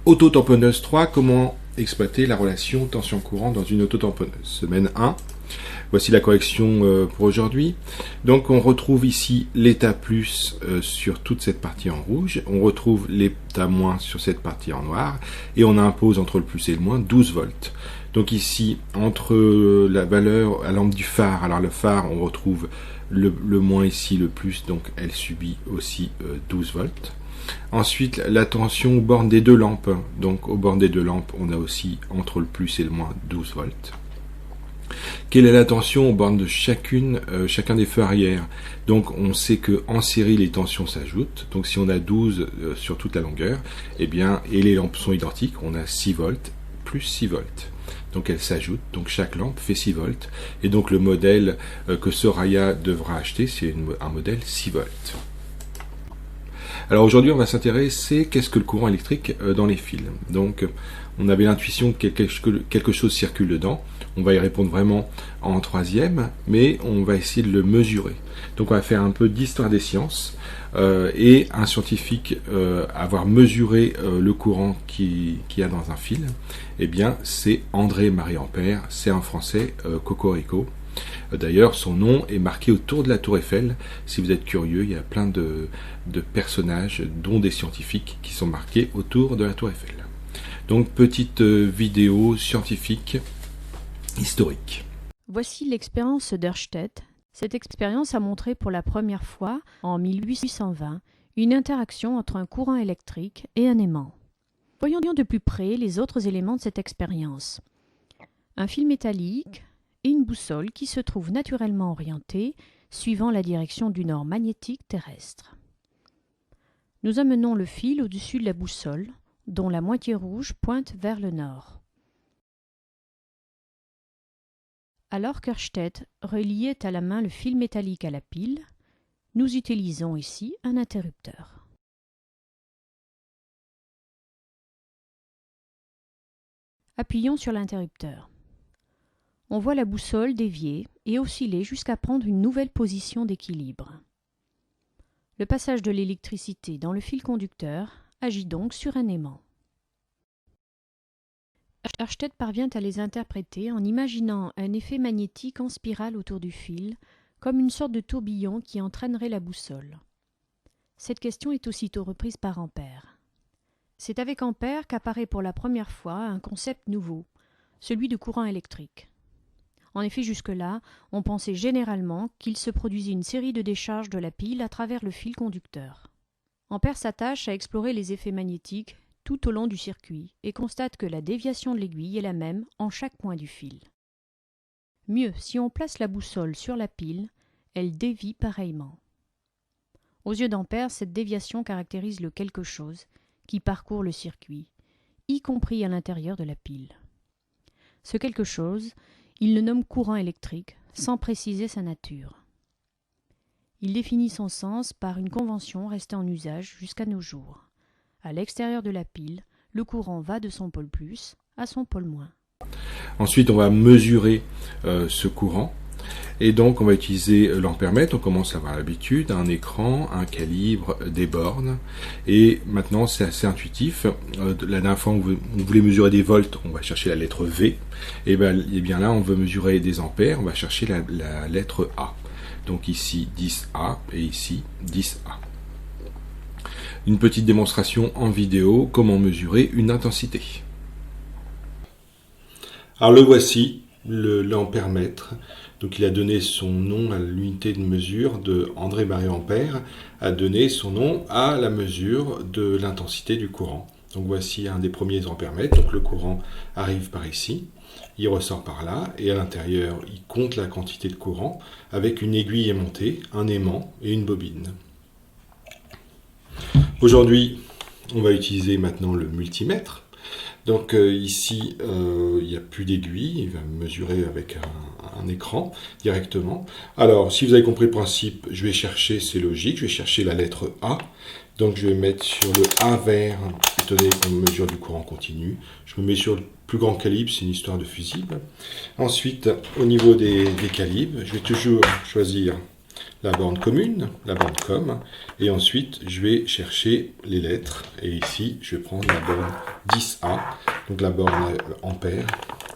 Autotamponneuse 3, comment exploiter la relation tension-courant dans une autotamponneuse. Semaine 1, voici la correction pour aujourd'hui. Donc on retrouve ici l'état plus sur toute cette partie en rouge, on retrouve l'état moins sur cette partie en noir, et on impose entre le plus et le moins 12 volts. Donc ici, entre la valeur à lampe du phare, alors le phare, on retrouve le moins ici, le plus, donc elle subit aussi 12 volts. Ensuite, la tension aux bornes des deux lampes. Donc, aux bornes des deux lampes, on a aussi entre le plus et le moins 12 volts. Quelle est la tension aux bornes de chacun des feux arrière? Donc, on sait qu'en série, les tensions s'ajoutent. Donc, si on a 12 sur toute la longueur, et les lampes sont identiques, on a 6 volts plus 6 volts. Donc, elles s'ajoutent. Donc, chaque lampe fait 6 volts. Et donc, le modèle que Soraya devra acheter, c'est un modèle 6 volts. Alors aujourd'hui, on va s'intéresser qu'est-ce que le courant électrique dans les fils. Donc, on avait l'intuition que quelque chose circule dedans. On va y répondre vraiment en troisième, mais on va essayer de le mesurer. Donc, on va faire un peu d'histoire des sciences et un scientifique avoir mesuré le courant qu'il y a dans un fil. Eh bien, c'est André-Marie Ampère. C'est un Français, Cocorico. D'ailleurs, son nom est marqué autour de la Tour Eiffel. Si vous êtes curieux, il y a plein de personnages, dont des scientifiques, qui sont marqués autour de la Tour Eiffel. Donc, petite vidéo scientifique historique. Voici l'expérience d'Ørsted. Cette expérience a montré pour la première fois, en 1820, une interaction entre un courant électrique et un aimant. Voyons de plus près les autres éléments de cette expérience. Un fil métallique et une boussole qui se trouve naturellement orientée suivant la direction du nord magnétique terrestre. Nous amenons le fil au-dessus de la boussole, dont la moitié rouge pointe vers le nord. Alors qu'Ørsted reliait à la main le fil métallique à la pile, nous utilisons ici un interrupteur. Appuyons sur l'interrupteur. On voit la boussole dévier et osciller jusqu'à prendre une nouvelle position d'équilibre. Le passage de l'électricité dans le fil conducteur agit donc sur un aimant. Ørsted parvient à les interpréter en imaginant un effet magnétique en spirale autour du fil, comme une sorte de tourbillon qui entraînerait la boussole. Cette question est aussitôt reprise par Ampère. C'est avec Ampère qu'apparaît pour la première fois un concept nouveau, celui de courant électrique. En effet, jusque-là, on pensait généralement qu'il se produisait une série de décharges de la pile à travers le fil conducteur. Ampère s'attache à explorer les effets magnétiques tout au long du circuit et constate que la déviation de l'aiguille est la même en chaque point du fil. Mieux, si on place la boussole sur la pile, elle dévie pareillement. Aux yeux d'Ampère, cette déviation caractérise le quelque chose qui parcourt le circuit, y compris à l'intérieur de la pile. Ce quelque chose, il le nomme courant électrique, sans préciser sa nature. Il définit son sens par une convention restée en usage jusqu'à nos jours. À l'extérieur de la pile, le courant va de son pôle plus à son pôle moins. Ensuite, on va mesurer ce courant. Et donc, on va utiliser l'ampèremètre. On commence à avoir l'habitude, un écran, un calibre, des bornes. Et maintenant, c'est assez intuitif. La dernière fois, on voulait mesurer des volts, on va chercher la lettre V. Et bien là, on veut mesurer des ampères, on va chercher la lettre A. Donc ici, 10A et ici, 10A. Une petite démonstration en vidéo, comment mesurer une intensité. Alors le voici, l'ampèremètre. Donc il a donné son nom à l'unité de mesure de André-Marie Ampère, a donné son nom à la mesure de l'intensité du courant. Donc voici un des premiers ampèremètres. Donc le courant arrive par ici, il ressort par là, et à l'intérieur, il compte la quantité de courant avec une aiguille aimantée, un aimant et une bobine. Aujourd'hui, on va utiliser maintenant le multimètre. Donc ici, il n'y a plus d'aiguille, il va mesurer avec un écran directement. Alors, si vous avez compris le principe, je vais chercher, c'est logique, je vais chercher la lettre A. Donc je vais mettre sur le A vert, étant donné qu'on mesure du courant continu. Je me mets sur le plus grand calibre, c'est une histoire de fusible. Ensuite, au niveau des calibres, je vais toujours choisir la borne commune, la borne com, et ensuite je vais chercher les lettres, et ici je vais prendre la borne 10A, donc la borne ampère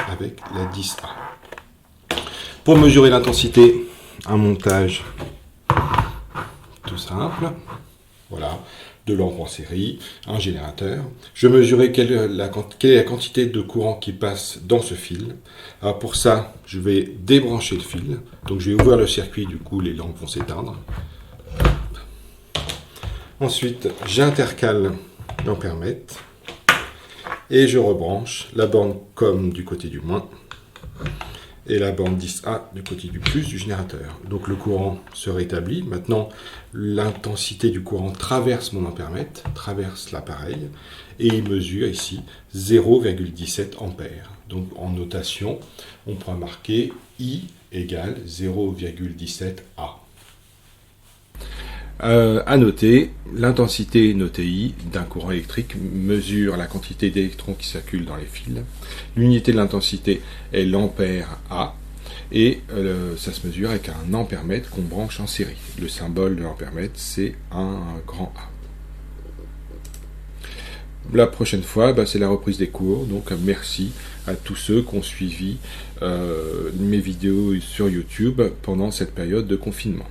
avec la 10A. Pour mesurer l'intensité, un montage tout simple, voilà, de lampes en série, un générateur. Je mesurais quelle est la quantité de courant qui passe dans ce fil. Alors pour ça, je vais débrancher le fil. Donc je vais ouvrir le circuit, du coup les lampes vont s'éteindre. Ensuite, j'intercale l'ampèremètre et je rebranche la borne COM du côté du moins et la borne 10A du côté du plus du générateur. Donc le courant se rétablit. Maintenant, l'intensité du courant traverse mon ampèremètre, traverse l'appareil, et il mesure ici 0,17 ampères. Donc en notation, on pourra marquer I égale 0,17 A. À noter, l'intensité notée I d'un courant électrique mesure la quantité d'électrons qui circulent dans les fils. L'unité de l'intensité est l'ampère A et ça se mesure avec un ampèremètre qu'on branche en série. Le symbole de l'ampèremètre, c'est un grand A. La prochaine fois, c'est la reprise des cours, donc merci à tous ceux qui ont suivi mes vidéos sur YouTube pendant cette période de confinement.